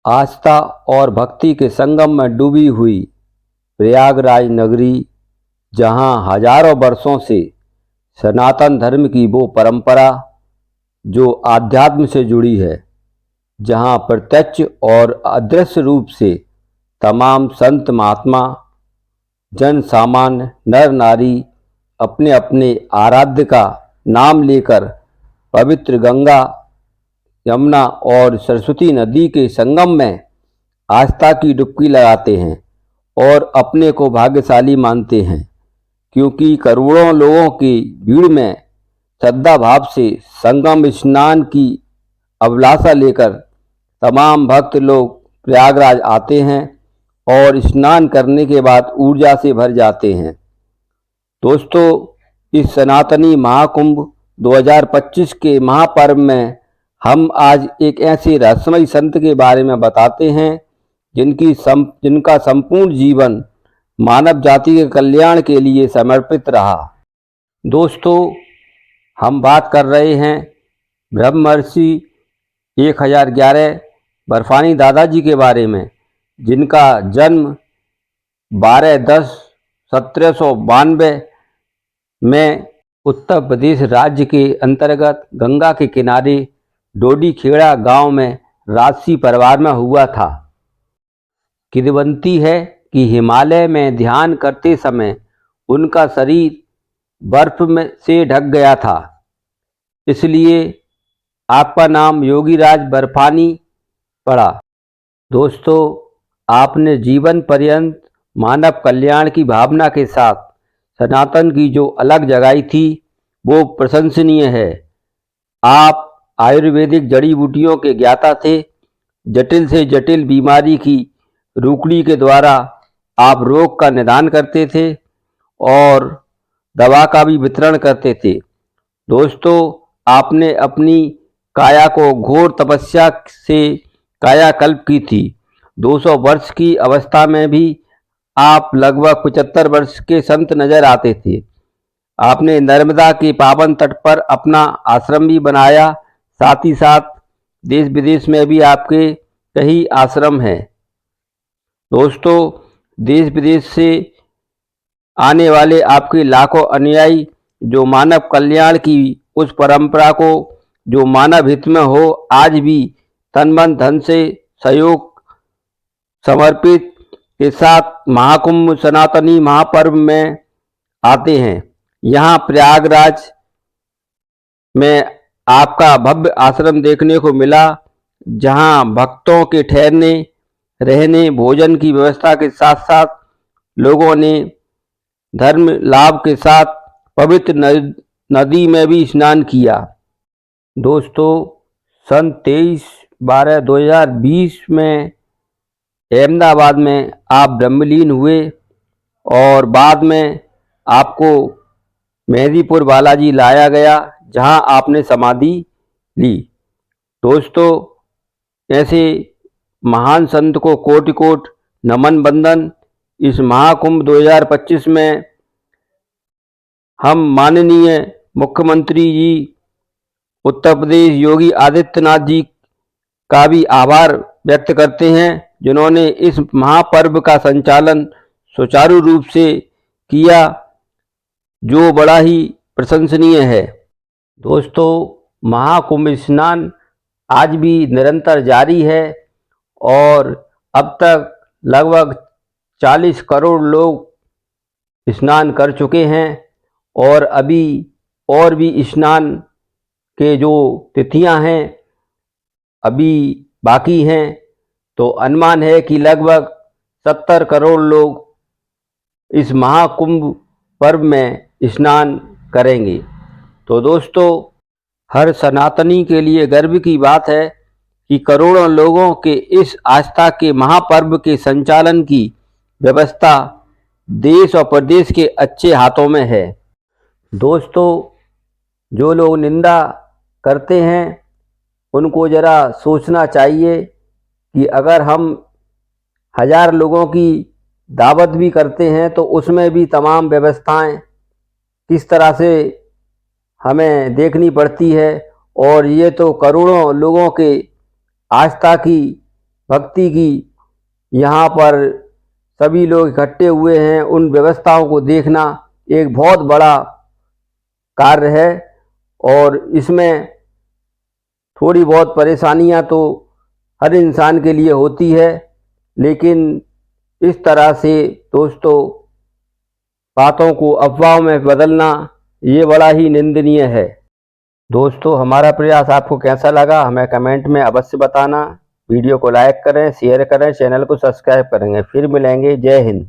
आस्था और भक्ति के संगम में डूबी हुई प्रयागराज नगरी, जहाँ हजारों वर्षों से सनातन धर्म की वो परंपरा जो आध्यात्म से जुड़ी है, जहाँ प्रत्यक्ष और अदृश्य रूप से तमाम संत महात्मा, जन सामान्य, नर नारी अपने अपने आराध्य का नाम लेकर पवित्र गंगा, यमुना और सरस्वती नदी के संगम में आस्था की डुबकी लगाते हैं और अपने को भाग्यशाली मानते हैं, क्योंकि करोड़ों लोगों की भीड़ में श्रद्धा भाव से संगम स्नान की अभिलाषा लेकर तमाम भक्त लोग प्रयागराज आते हैं और स्नान करने के बाद ऊर्जा से भर जाते हैं। दोस्तों, इस सनातनी महाकुंभ 2025 के महापर्व में हम आज एक ऐसे रहस्यमय संत के बारे में बताते हैं जिनका संपूर्ण जीवन मानव जाति के कल्याण के लिए समर्पित रहा। दोस्तों, हम बात कर रहे हैं ब्रह्मर्षि 1011 बर्फानी दादाजी के बारे में, जिनका जन्म 12/10/1792 में उत्तर प्रदेश राज्य के अंतर्गत गंगा के किनारे डोडी खेड़ा गांव में राजसी परिवार में हुआ था। किंवदंती है कि हिमालय में ध्यान करते समय उनका शरीर बर्फ में से ढक गया था, इसलिए आपका नाम योगीराज बर्फानी पड़ा। दोस्तों, आपने जीवन पर्यंत मानव कल्याण की भावना के साथ सनातन की जो अलग जगाई थी वो प्रशंसनीय है। आप आयुर्वेदिक जड़ी बूटियों के ज्ञाता थे। जटिल से जटिल बीमारी की रुकड़ी के द्वारा आप रोग का निदान करते थे और दवा का भी वितरण करते थे। दोस्तों, आपने अपनी काया को घोर तपस्या से कायाकल्प की थी। 200 वर्ष की अवस्था में भी आप लगभग 75 वर्ष के संत नजर आते थे। आपने नर्मदा के पावन तट पर अपना आश्रम भी बनाया। साथ ही साथ देश विदेश में भी आपके कई आश्रम हैं। दोस्तों, देश विदेश से आने वाले आपके लाखों अनुयायी जो मानव कल्याण की उस परंपरा को जो मानव हित में हो, आज भी तन मन धन से सहयोग समर्पित के साथ महाकुंभ सनातनी महापर्व में आते हैं। यहाँ प्रयागराज में आपका भव्य आश्रम देखने को मिला, जहाँ भक्तों के ठहरने, रहने, भोजन की व्यवस्था के साथ साथ लोगों ने धर्म लाभ के साथ पवित्र नदी में भी स्नान किया। दोस्तों, सन 23/12/2020 में अहमदाबाद में आप ब्रह्मलीन हुए और बाद में आपको मेहदीपुर बालाजी लाया गया, जहां आपने समाधि ली। दोस्तों, ऐसे महान संत को कोटि कोटि नमन बंदन। इस महाकुंभ 2025 में हम माननीय मुख्यमंत्री जी उत्तर प्रदेश योगी आदित्यनाथ जी का भी आभार व्यक्त करते हैं, जिन्होंने इस महापर्व का संचालन सुचारू रूप से किया, जो बड़ा ही प्रशंसनीय है। दोस्तों, महाकुंभ स्नान आज भी निरंतर जारी है और अब तक लगभग 40 करोड़ लोग स्नान कर चुके हैं और अभी और भी स्नान के जो तिथियां हैं अभी बाकी हैं, तो अनुमान है कि लगभग 70 करोड़ लोग इस महाकुंभ पर्व में स्नान करेंगे। तो दोस्तों, हर सनातनी के लिए गर्व की बात है कि करोड़ों लोगों के इस आस्था के महापर्व के संचालन की व्यवस्था देश और प्रदेश के अच्छे हाथों में है। दोस्तों, जो लोग निंदा करते हैं उनको ज़रा सोचना चाहिए कि अगर हम 1000 लोगों की दावत भी करते हैं तो उसमें भी तमाम व्यवस्थाएं किस तरह से हमें देखनी पड़ती है, और ये तो करोड़ों लोगों के आस्था की भक्ति की यहाँ पर सभी लोग इकट्ठे हुए हैं, उन व्यवस्थाओं को देखना एक बहुत बड़ा कार्य है। और इसमें थोड़ी बहुत परेशानियां तो हर इंसान के लिए होती है, लेकिन इस तरह से दोस्तों बातों को अफवाहों में बदलना ये बड़ा ही निंदनीय है। दोस्तों हमारा प्रयास आपको कैसा लगा हमें कमेंट में अवश्य बताना। वीडियो को लाइक करें, शेयर करें, चैनल को सब्सक्राइब करेंगे। फिर मिलेंगे। जय हिंद।